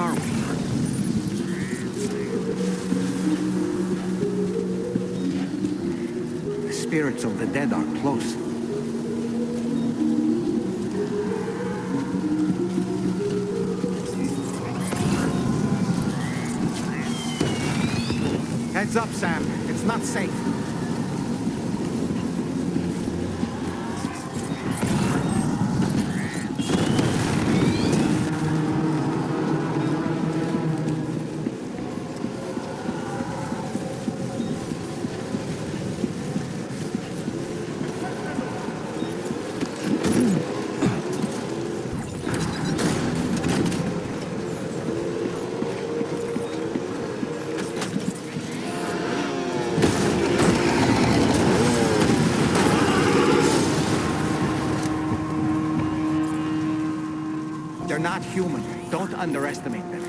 are we? The spirits of the dead are close. Heads up, Sam. It's not safe. They're not human. Don't underestimate them.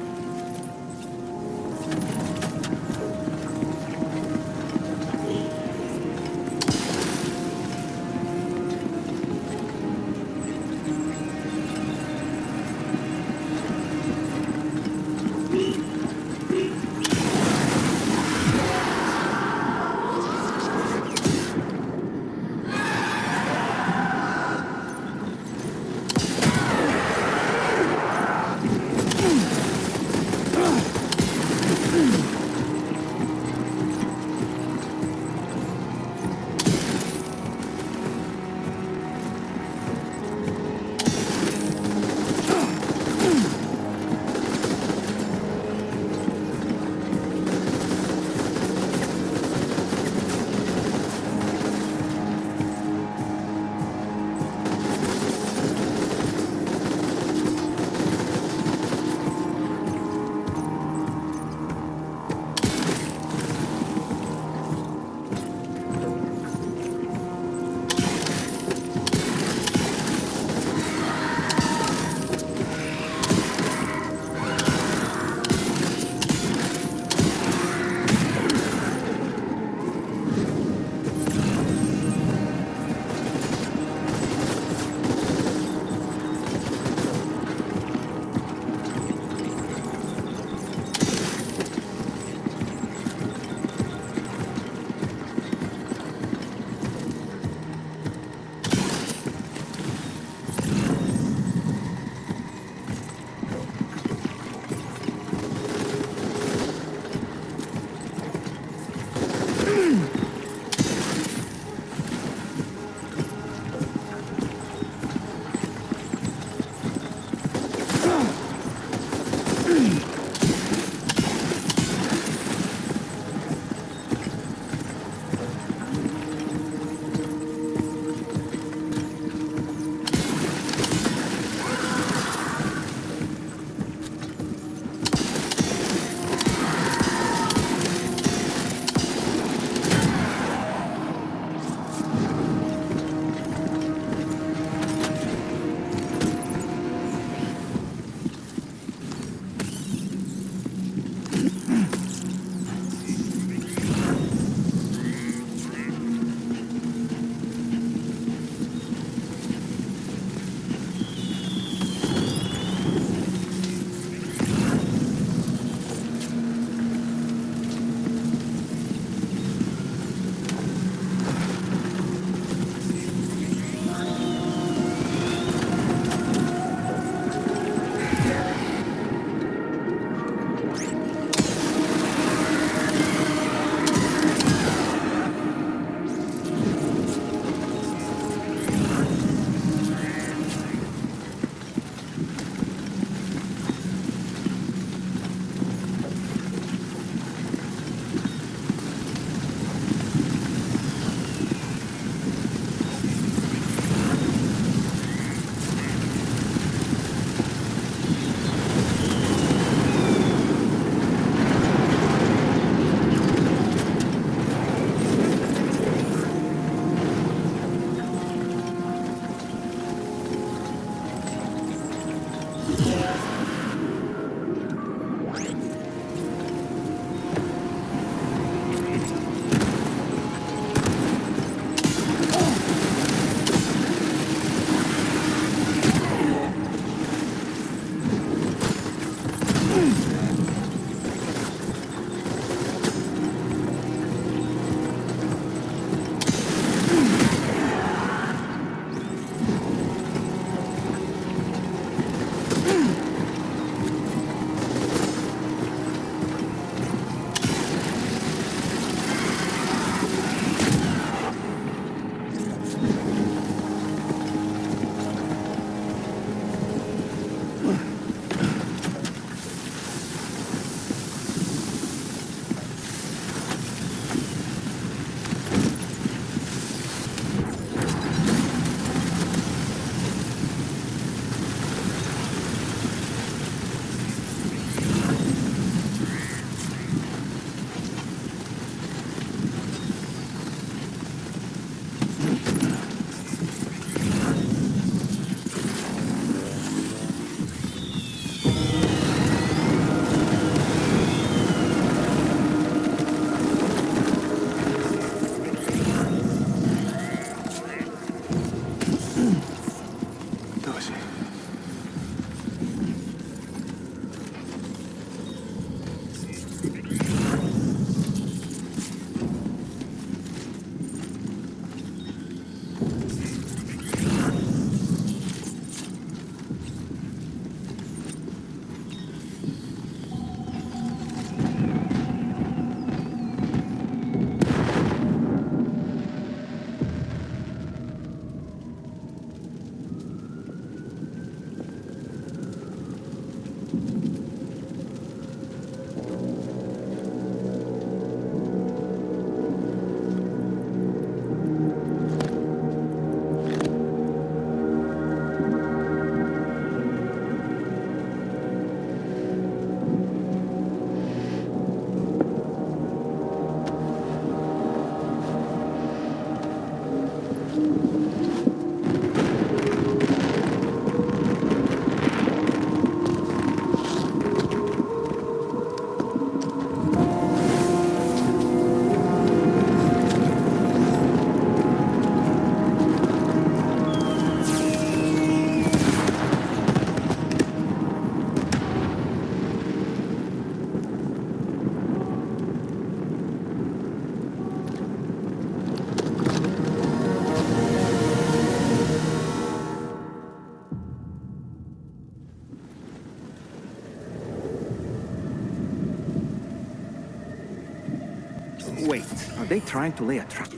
Wait, are they trying to lay a trap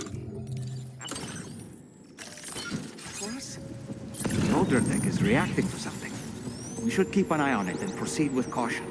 for us? The older deck is reacting to something. We should keep an eye on it and proceed with caution.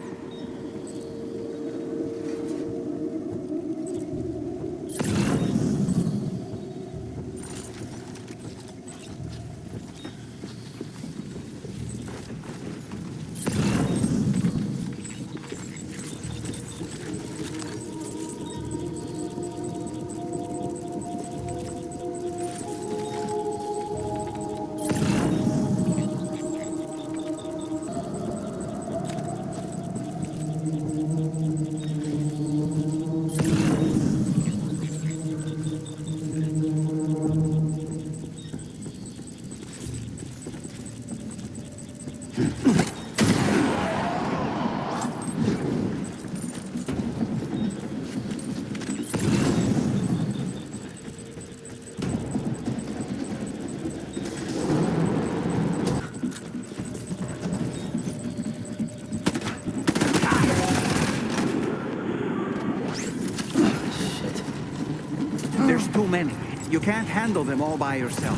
There's too many. You can't handle them all by yourself.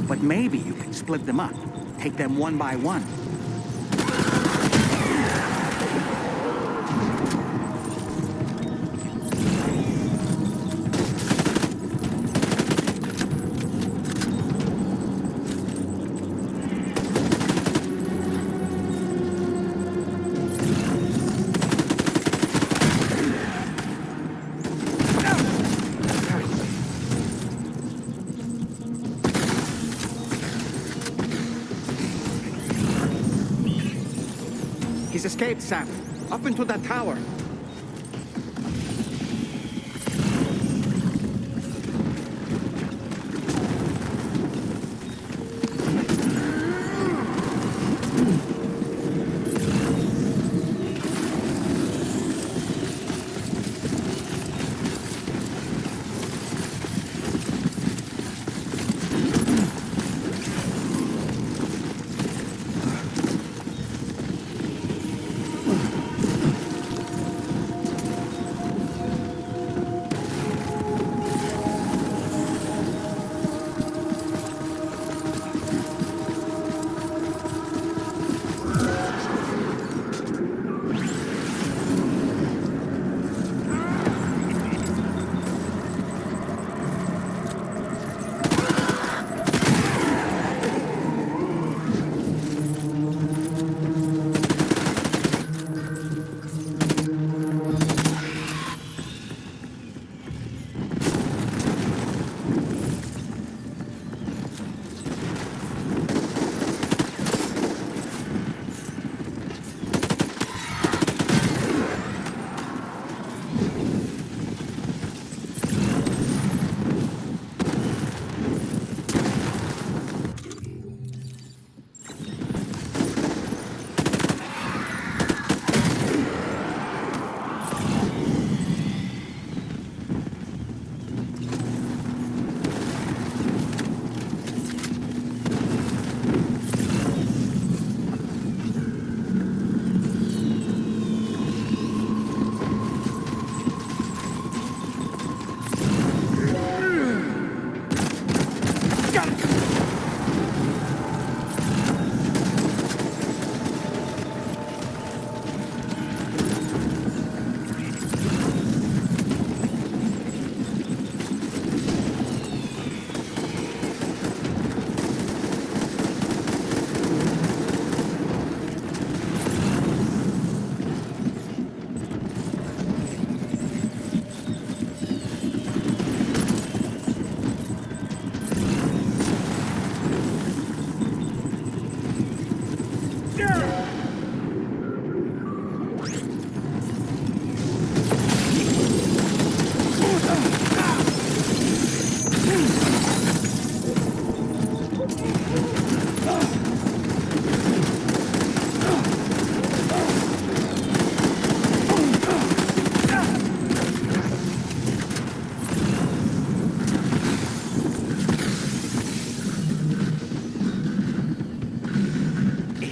But maybe you can split them up. Take them one by one. He's escaped, Sam. Up into that tower.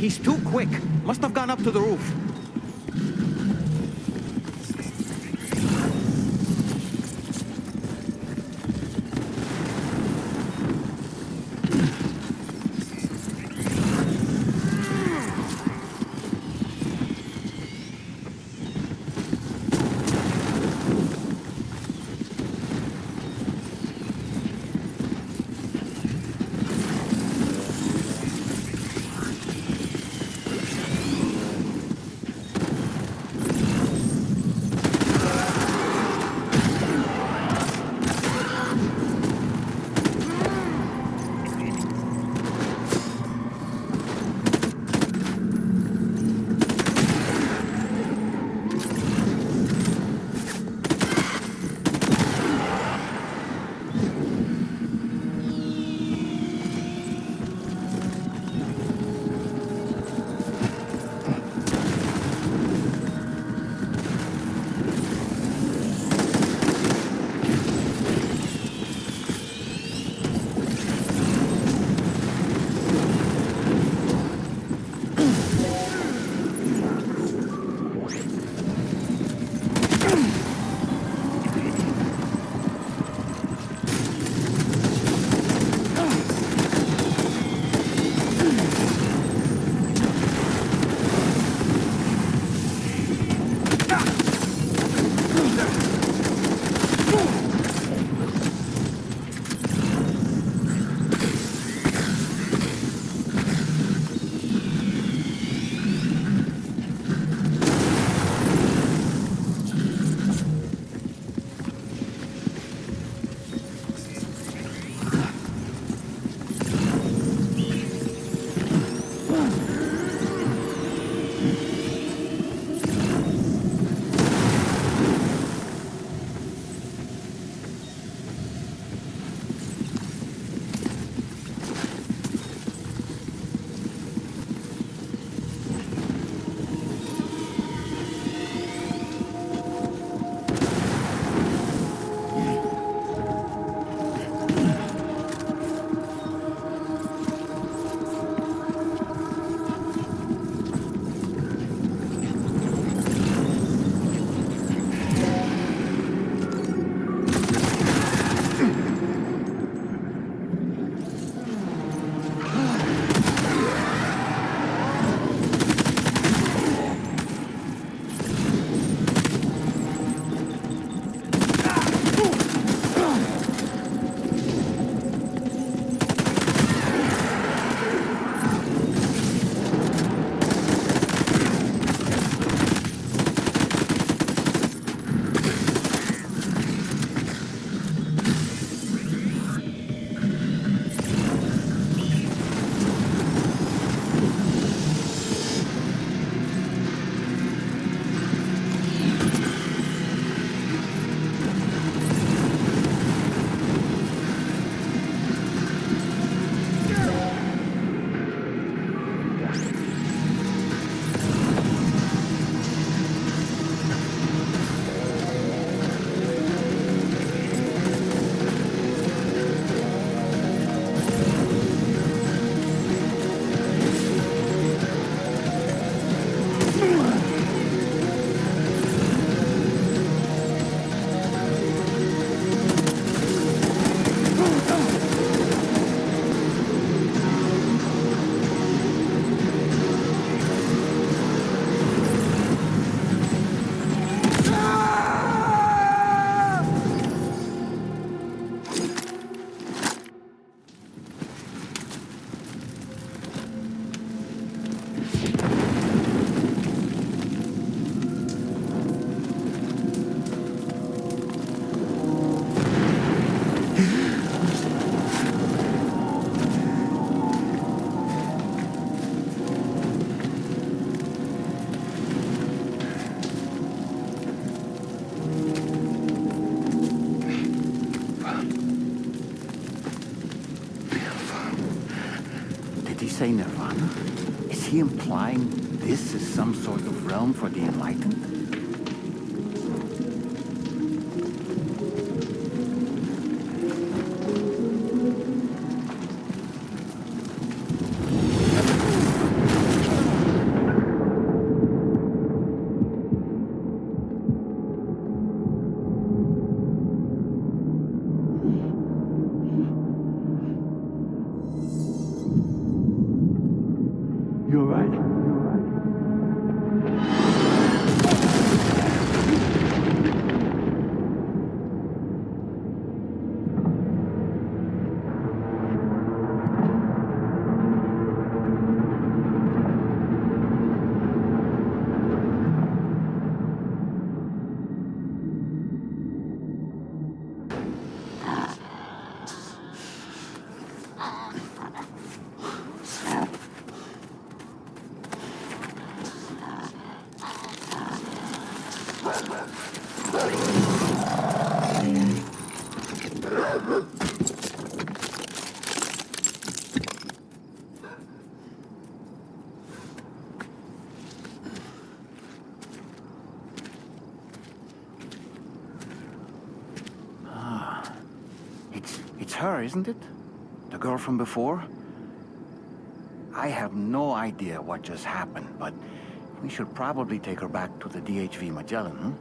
He's too quick. Must have gone up to the roof. say nirvana, is he implying this is some sort of realm for the enlightened? You're right. It's her, isn't it? The girl from before? I have no idea what just happened, but we should probably take her back to the DHV Magellan, hmm?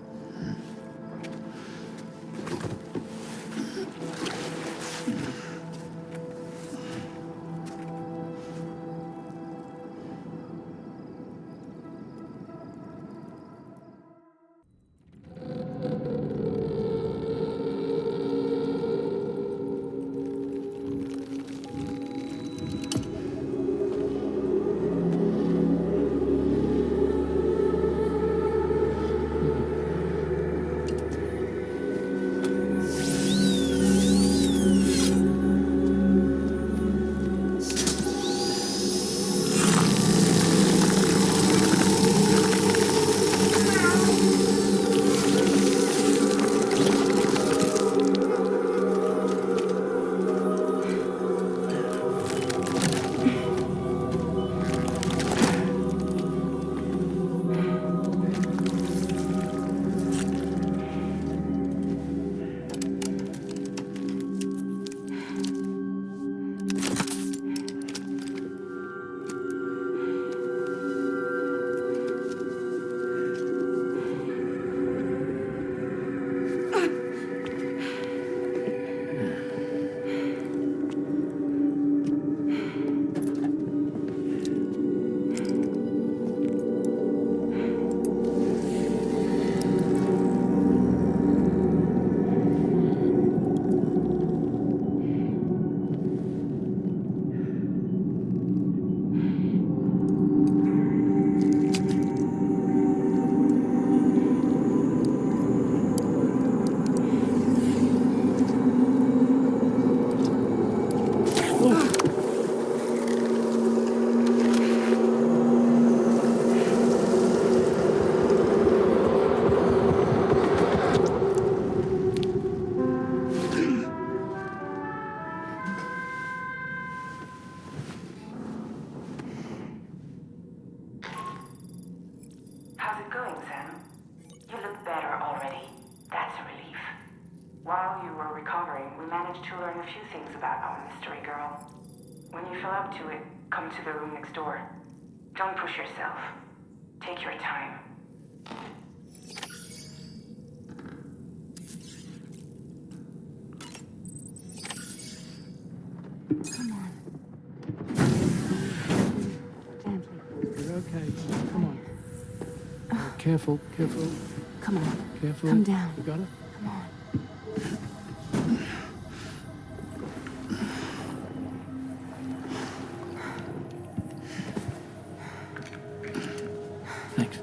How's it going, Sam? You look better already. That's a relief. While you were recovering, we managed to learn a few things about our mystery girl. When you feel up to it, come to the room next door. Don't push yourself. Take your time. Come on. Gently. You're okay. Come on. Careful, careful, Come on. careful. Come down. You got it? Come on. Thanks.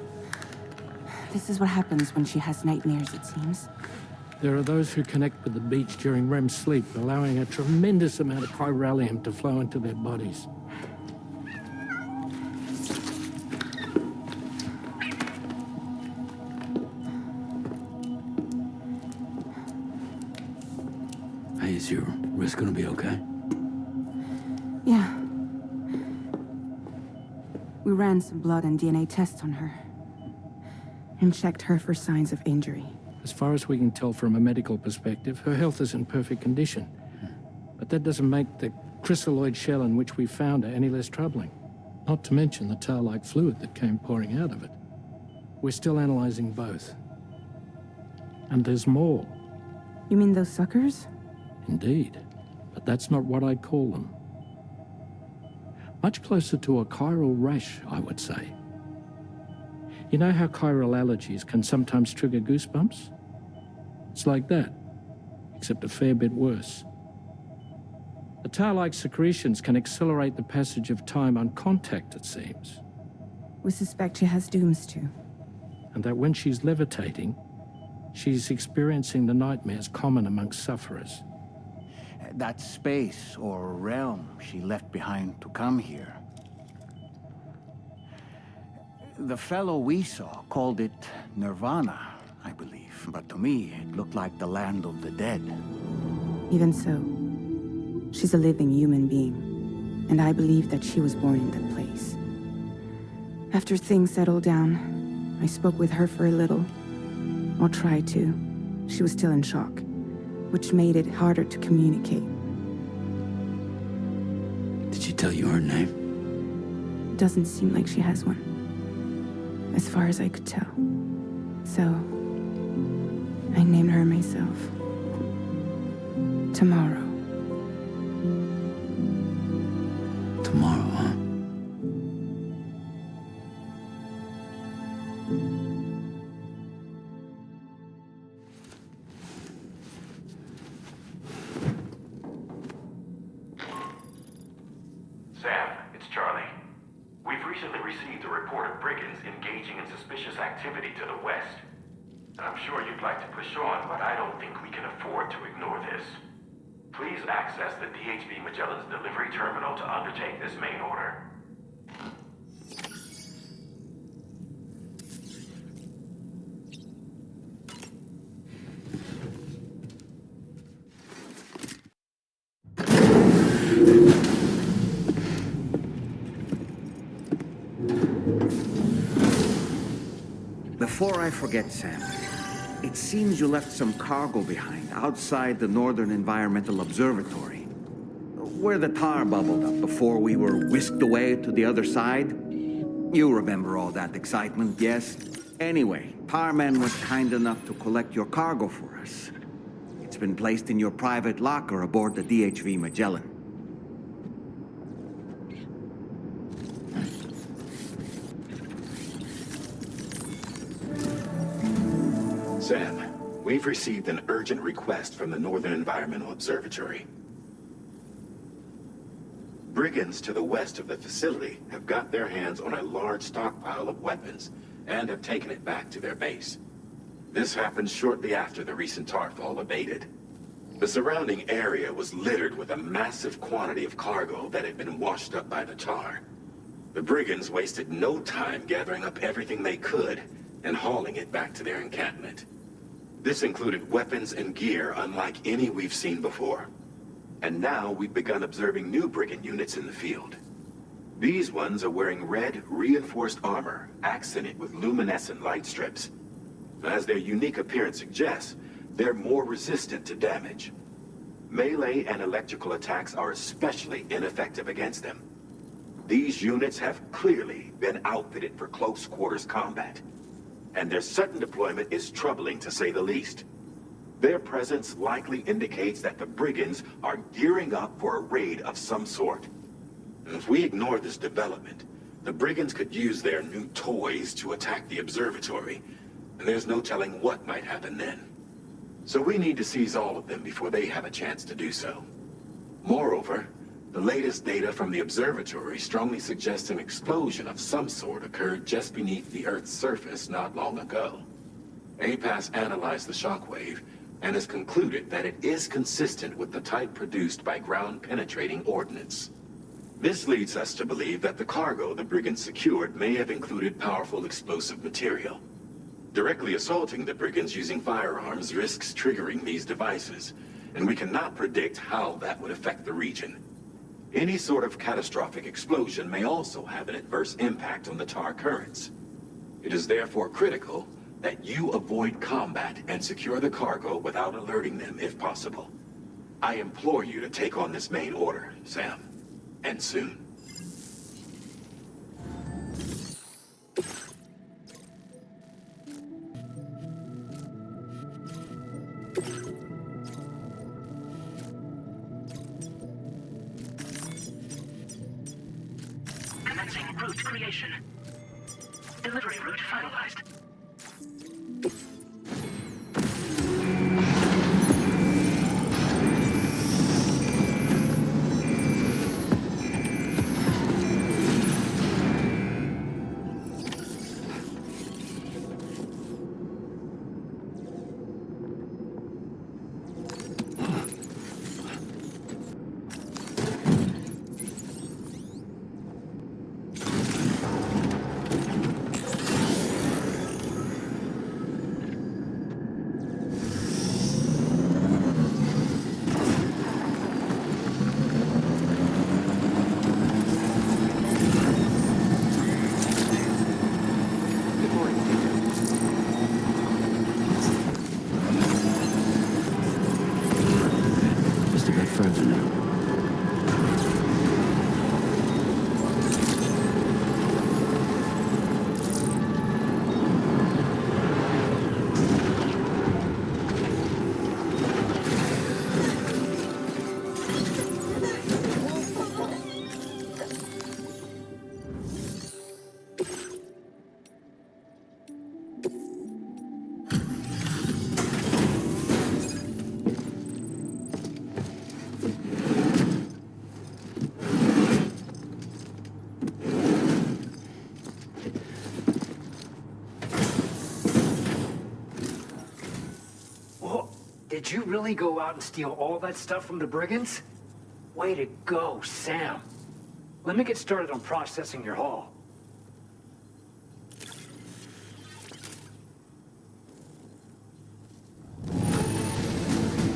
This is what happens when she has nightmares, it seems. There are those who connect with the beach during REM sleep, allowing a tremendous amount of chiralium to flow into their bodies. Hey, is your wrist gonna be okay? Yeah. ran some blood and DNA tests on her. And checked her for signs of injury. As far as we can tell from a medical perspective, her health is in perfect condition. But that doesn't make the crystalloid shell in which we found her any less troubling. Not to mention the tar-like fluid that came pouring out of it. We're still analyzing both. And there's more. You mean those suckers? Indeed. But that's not what I'd call them. Much closer to a chiral rash, I would say. You know how chiral allergies can sometimes trigger goosebumps? It's like that, except a fair bit worse. The tar-like secretions can accelerate the passage of time on contact, it seems. We suspect she has dooms too. And that when she's levitating, she's experiencing the nightmares common amongst sufferers. That space or realm she left behind to come here. The fellow we saw called it Nirvana, I believe. But to me, it looked like the land of the dead. Even so, she's a living human being. And I believe that she was born in that place. After things settled down, I spoke with her for a little. Or tried to. She was still in shock, which made it harder to communicate. Did she tell you her name? Doesn't seem like she has one. As far as I could tell. So, I named her myself. Tomorrow. Tomorrow, huh? Sam, it's Charlie. We've recently received a report of brigands engaging in suspicious activity to the west. I'm sure you'd like to push on, but I don't think we can afford to ignore this. Please access the DHV Magellan's delivery terminal to undertake this main order. Before I forget, Sam, it seems you left some cargo behind outside the Northern Environmental Observatory, where the tar bubbled up before we were whisked away to the other side. You remember all that excitement, yes? Anyway, Tarman was kind enough to collect your cargo for us. It's been placed in your private locker aboard the DHV Magellan. Sam, we've received an urgent request from the Northern Environmental Observatory. Brigands to the west of the facility have got their hands on a large stockpile of weapons and have taken it back to their base. This happened shortly after the recent tarfall abated. The surrounding area was littered with a massive quantity of cargo that had been washed up by the tar. The brigands wasted no time gathering up everything they could and hauling it back to their encampment. This included weapons and gear unlike any we've seen before. And now we've begun observing new brigand units in the field. These ones are wearing red, reinforced armor, accented with luminescent light strips. As their unique appearance suggests, they're more resistant to damage. Melee and electrical attacks are especially ineffective against them. These units have clearly been outfitted for close quarters combat. And their sudden deployment is troubling to say the least. Their presence likely indicates that the brigands are gearing up for a raid of some sort. And if we ignore this development, the brigands could use their new toys to attack the observatory, and there's no telling what might happen then. So we need to seize all of them before they have a chance to do so. Moreover, the latest data from the observatory strongly suggests an explosion of some sort occurred just beneath the Earth's surface not long ago. APAS analyzed the shockwave and has concluded that it is consistent with the type produced by ground-penetrating ordnance. This leads us to believe that the cargo the brigands secured may have included powerful explosive material. Directly assaulting the brigands using firearms risks triggering these devices, and we cannot predict how that would affect the region. Any sort of catastrophic explosion may also have an adverse impact on the tar currents. It is therefore critical that you avoid combat and secure the cargo without alerting them if possible. I implore you to take on this main order, Sam. And soon. Commencing route creation. Delivery route finalized. Just a bit further now. Did you really go out and steal all that stuff from the brigands? Way to go, Sam. Let me get started on processing your haul.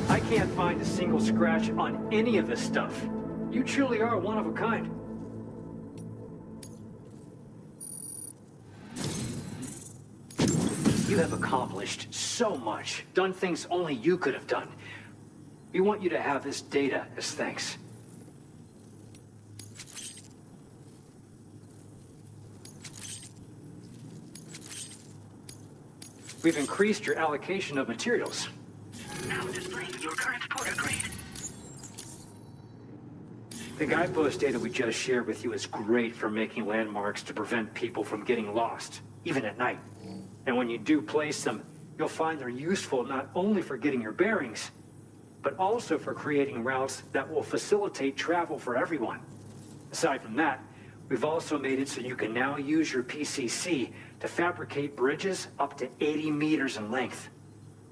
I can't find a single scratch on any of this stuff. You truly are one of a kind. You have accomplished so much, done things only you could have done. We want you to have this data as thanks. We've increased your allocation of materials. Now displaying your current porter grade. The guidepost data we just shared with you is great for making landmarks to prevent people from getting lost, even at night. And when you do place them, you'll find they're useful not only for getting your bearings, but also for creating routes that will facilitate travel for everyone. Aside from that, we've also made it so you can now use your PCC to fabricate bridges up to 80 meters in length.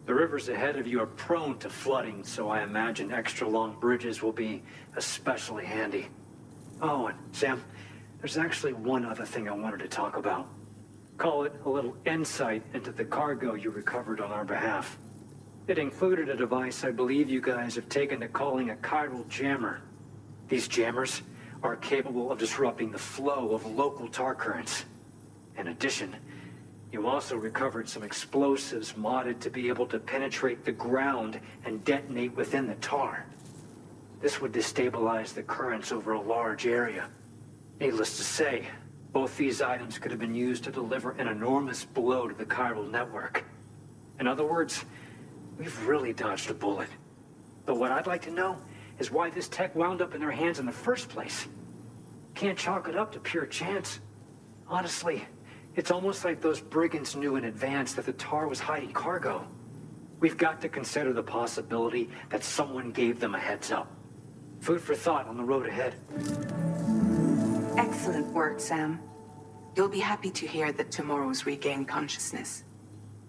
The rivers ahead of you are prone to flooding, so I imagine extra long bridges will be especially handy. Oh, and Sam, there's actually one other thing I wanted to talk about. Call it a little insight into the cargo you recovered on our behalf. It included a device I believe you guys have taken to calling a chiral jammer. These jammers are capable of disrupting the flow of local tar currents. In addition, you also recovered some explosives modded to be able to penetrate the ground and detonate within the tar. This would destabilize the currents over a large area. Needless to say, both these items could have been used to deliver an enormous blow to the chiral network. In other words, we've really dodged a bullet. But what I'd like to know is why this tech wound up in their hands in the first place. Can't chalk it up to pure chance. Honestly, it's almost like those brigands knew in advance that the tar was hiding cargo. We've got to consider the possibility that someone gave them a heads up. Food for thought on the road ahead. Excellent work, Sam. You'll be happy to hear that tomorrow's regained consciousness.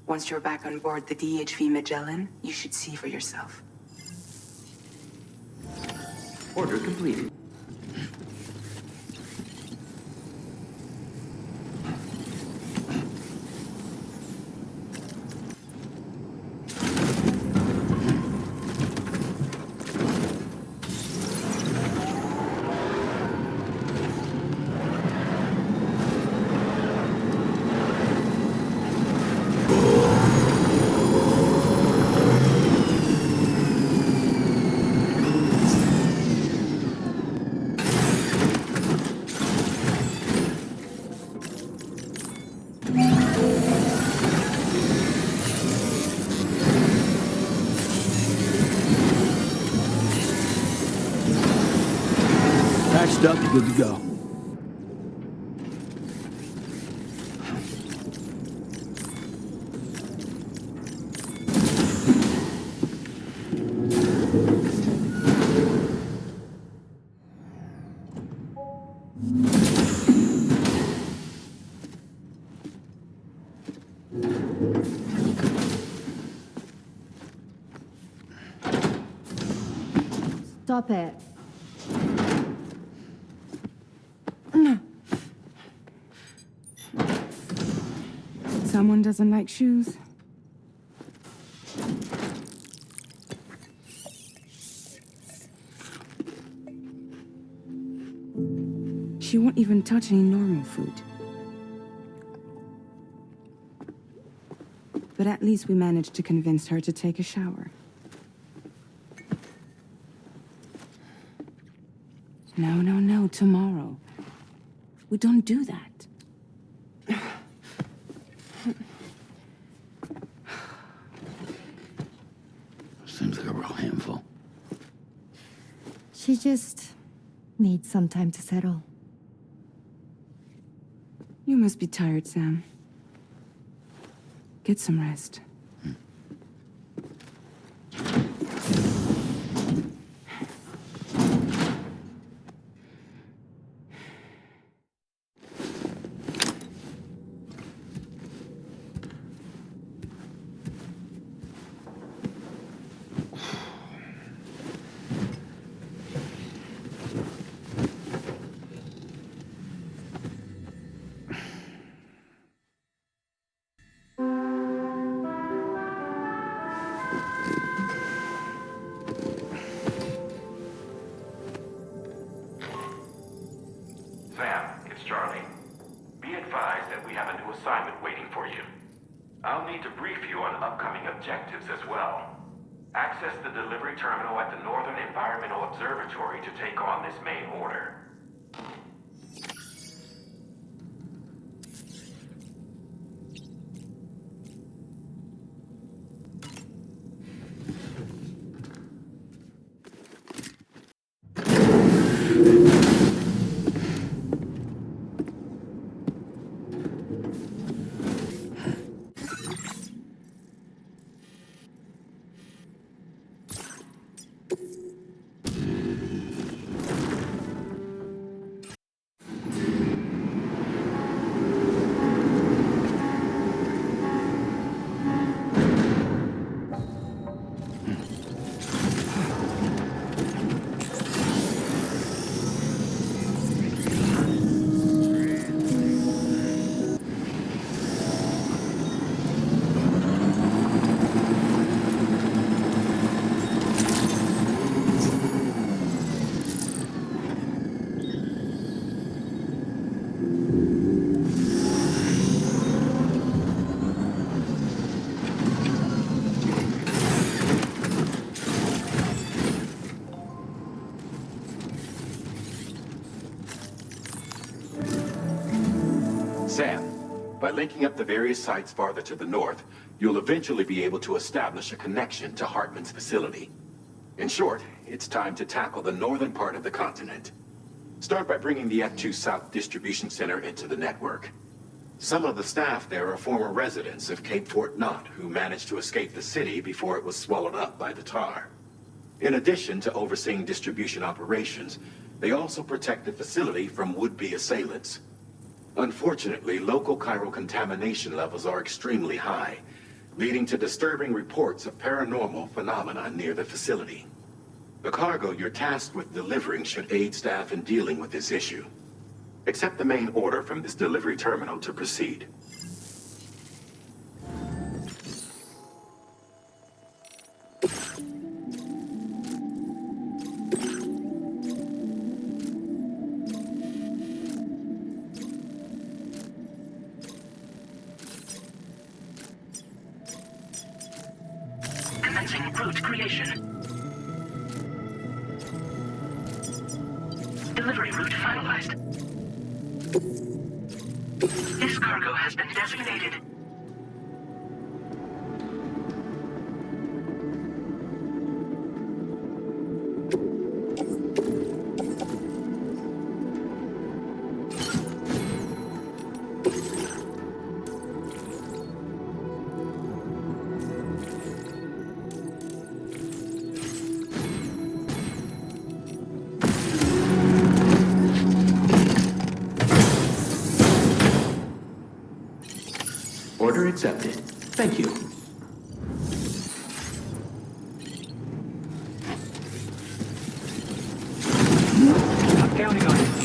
Once you're back on board the DHV Magellan, you should see for yourself. Order completed. Fixed up, good to go. Stop it. Someone doesn't like shoes. She won't even touch any normal food. But at least we managed to convince her to take a shower. No, tomorrow. We don't do that. Seems like a real handful. She just needs some time to settle. You must be tired, Sam. Get some rest. Sam, it's Charlie. Be advised that we have a new assignment waiting for you. I'll need to brief you on upcoming objectives as well. Access the delivery terminal at the Northern Environmental Observatory to take on this main order. Sam, by linking up the various sites farther to the north, you'll eventually be able to establish a connection to Hartman's facility. In short, it's time to tackle the northern part of the continent. Start by bringing the F2 South Distribution Center into the network. Some of the staff there are former residents of Cape Fort Knott who managed to escape the city before it was swallowed up by the tar. In addition to overseeing distribution operations, they also protect the facility from would-be assailants. Unfortunately, local chiral contamination levels are extremely high, leading to disturbing reports of paranormal phenomena near the facility. The cargo you're tasked with delivering should aid staff in dealing with this issue. Accept the main order from this delivery terminal to proceed. Commencing route creation. Delivery route finalized. This cargo has been designated. accepted. Thank you. I'm counting on you.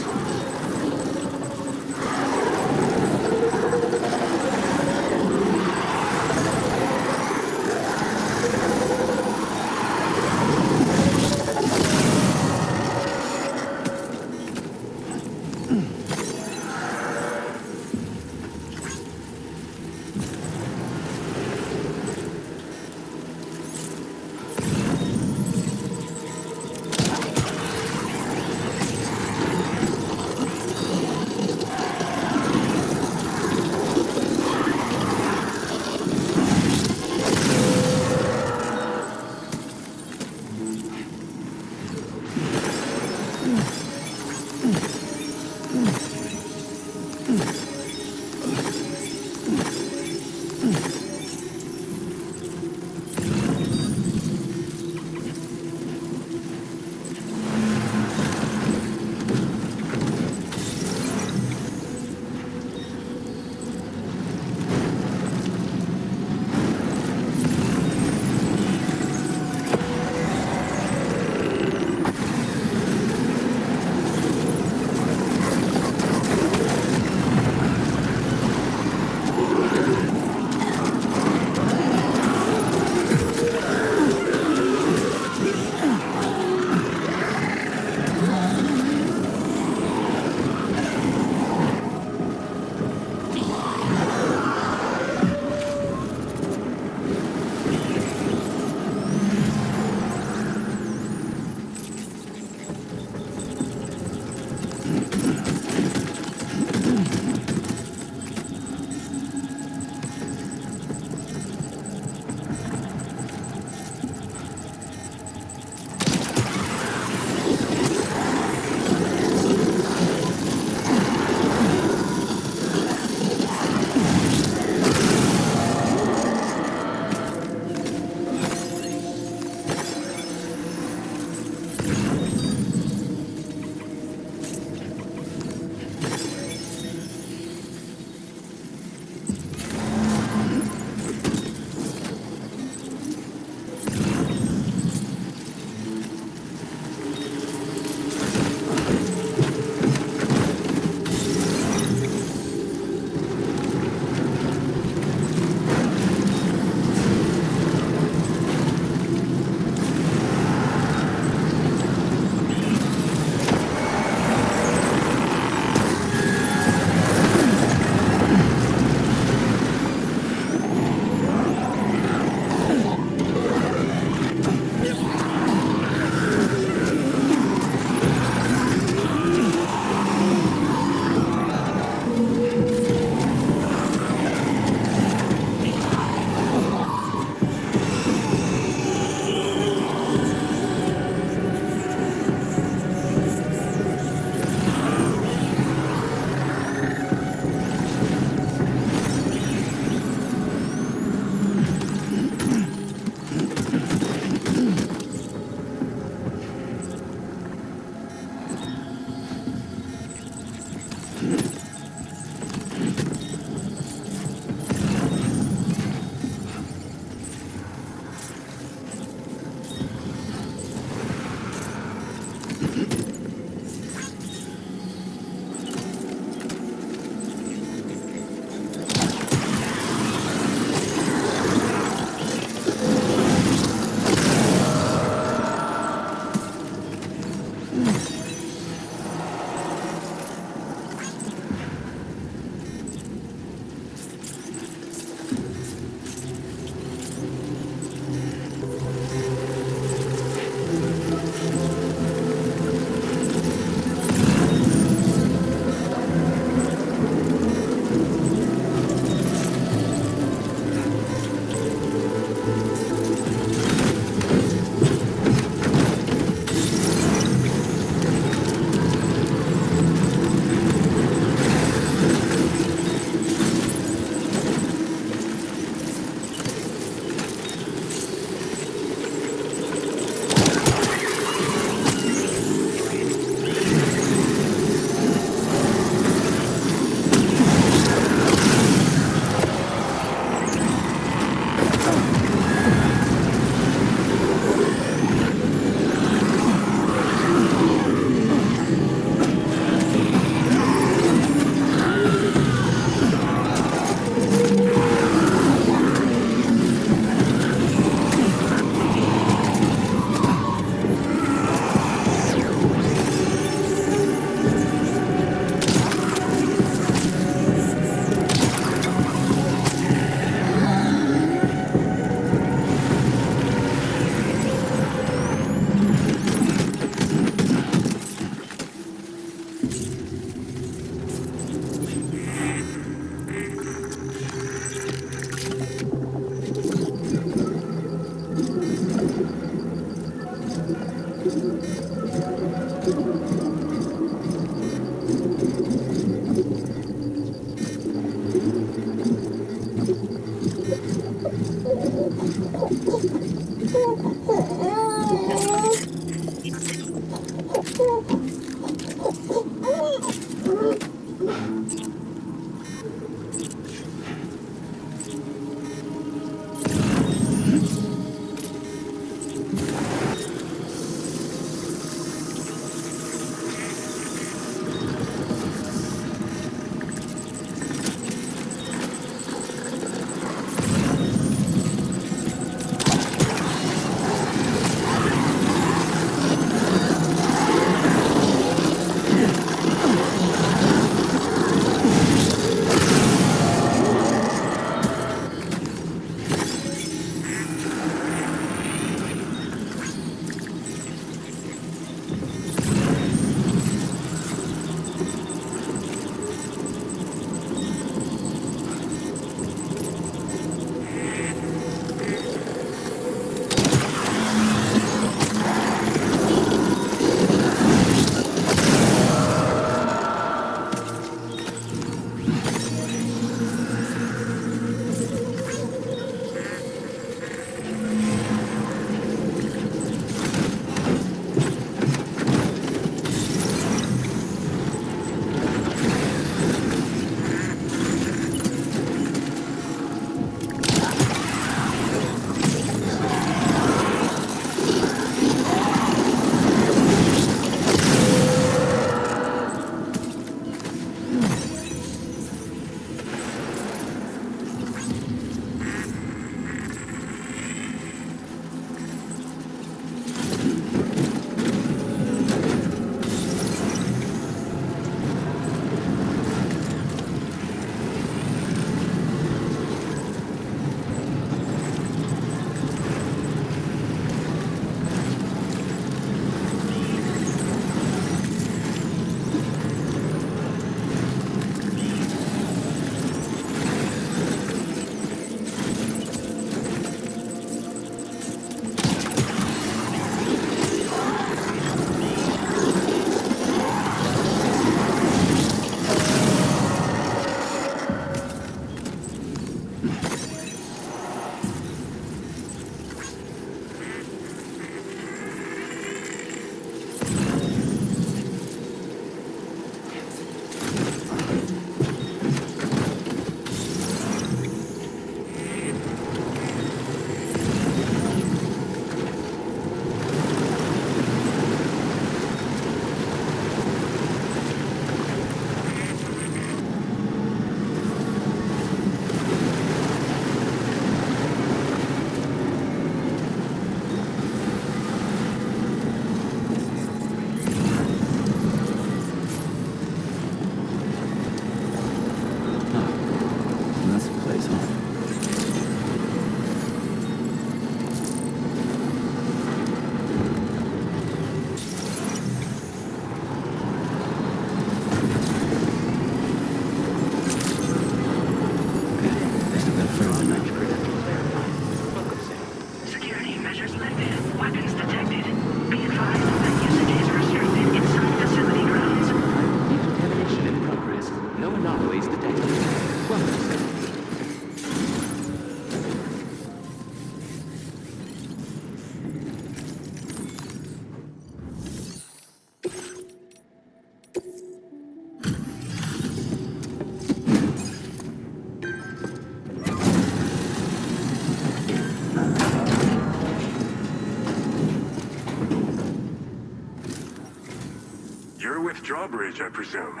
Drawbridge, I presume.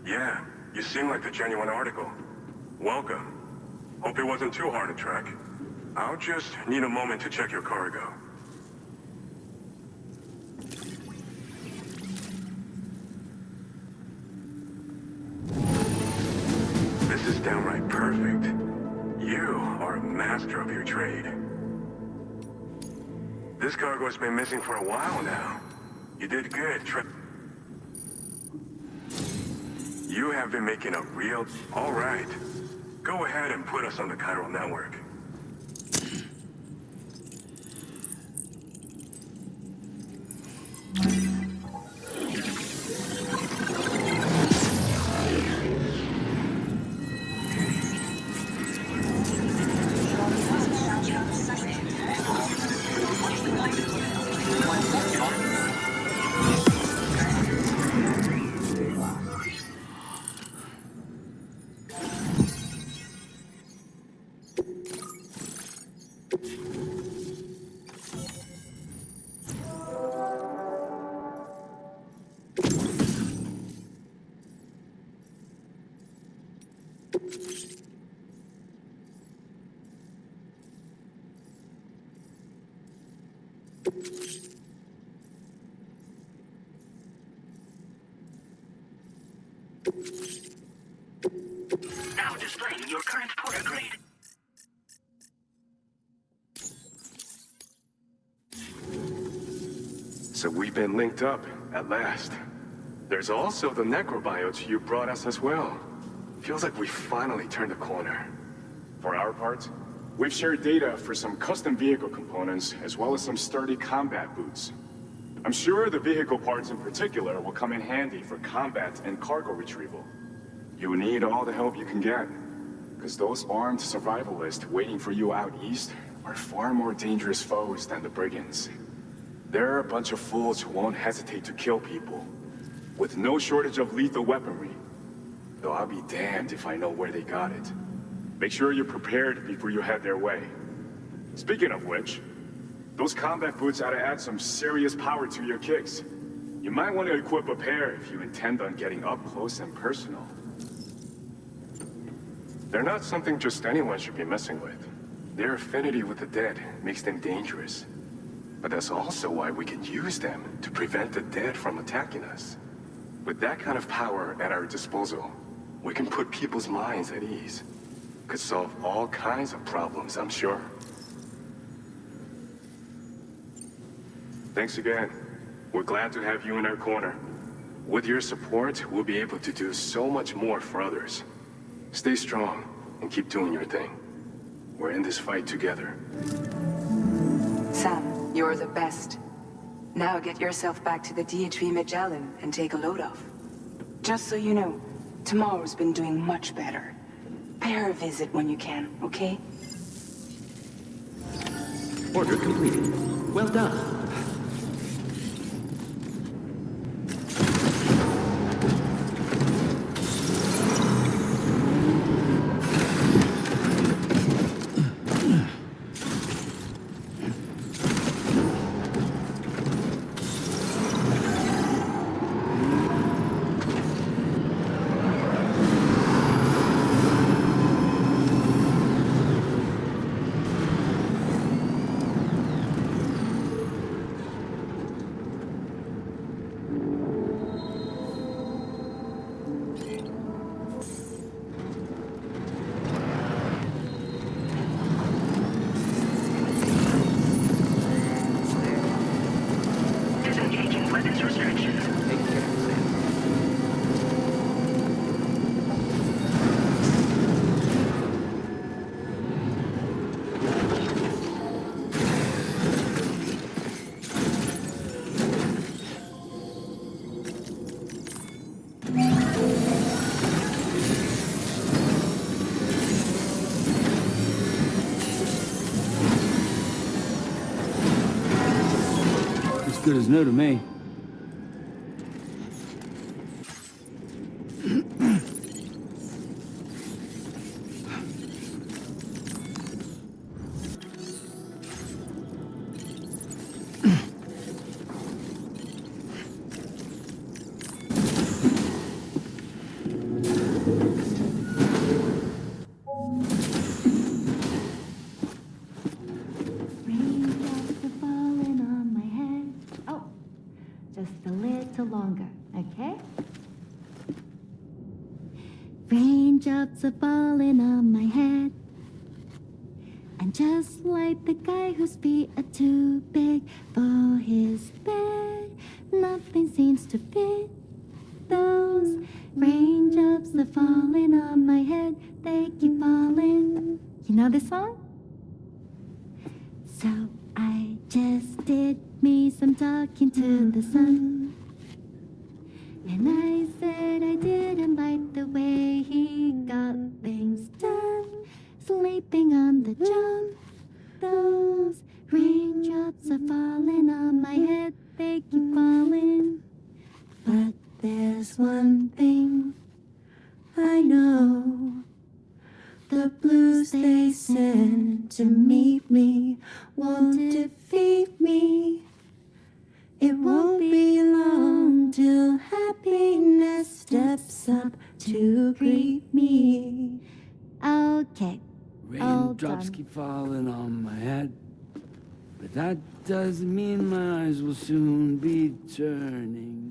Yeah, you seem like the genuine article. Welcome. Hope it wasn't too hard to track. I'll just need a moment to check your cargo. This is downright perfect. You are a master of your trade. This cargo has been missing for a while now. You did good. You have been making a real... All right. Go ahead and put us on the chiral network. Now displaying your current porter grade. So we've been linked up, at last. There's also the necrobiotes you brought us as well. Feels like we finally turned a corner. For our part, we've shared data for some custom vehicle components, as well as some sturdy combat boots. I'm sure the vehicle parts in particular will come in handy for combat and cargo retrieval. You need all the help you can get, because those armed survivalists waiting for you out east are far more dangerous foes than the brigands. They're a bunch of fools who won't hesitate to kill people, with no shortage of lethal weaponry. Though I'll be damned if I know where they got it. Make sure you're prepared before you head their way. Speaking of which, those combat boots ought to add some serious power to your kicks. You might want to equip a pair if you intend on getting up close and personal. They're not something just anyone should be messing with. Their affinity with the dead makes them dangerous. But that's also why we can use them to prevent the dead from attacking us. With that kind of power at our disposal, we can put people's minds at ease. Could solve all kinds of problems, I'm sure. Thanks again. We're glad to have you in our corner. With your support, we'll be able to do so much more for others. Stay strong and keep doing your thing. We're in this fight together. Sam, you're the best. Now get yourself back to the DHV Magellan and take a load off. Just so you know, tomorrow's been doing much better. Pay her a visit when you can, okay? Order completed. Well done. Disengaging weapons restrictions. As good as new to me. Raindrops are falling on my head. Oh, just a little longer, okay? Raindrops are falling on my head. And just like the guy whose feet are too big for his bed, nothing seems to fit. Those raindrops are falling on my head, they keep falling. You know this song? So I just did me some talking to the sun. And I said I didn't like the way he got things done. Sleeping on the job, those raindrops are falling they keep falling. But there's one thing I know. The blues they send to meet me won't defeat me. It won't be long till happiness steps up to greet me. Okay. Raindrops keep falling on my head, but that doesn't mean my eyes will soon be turning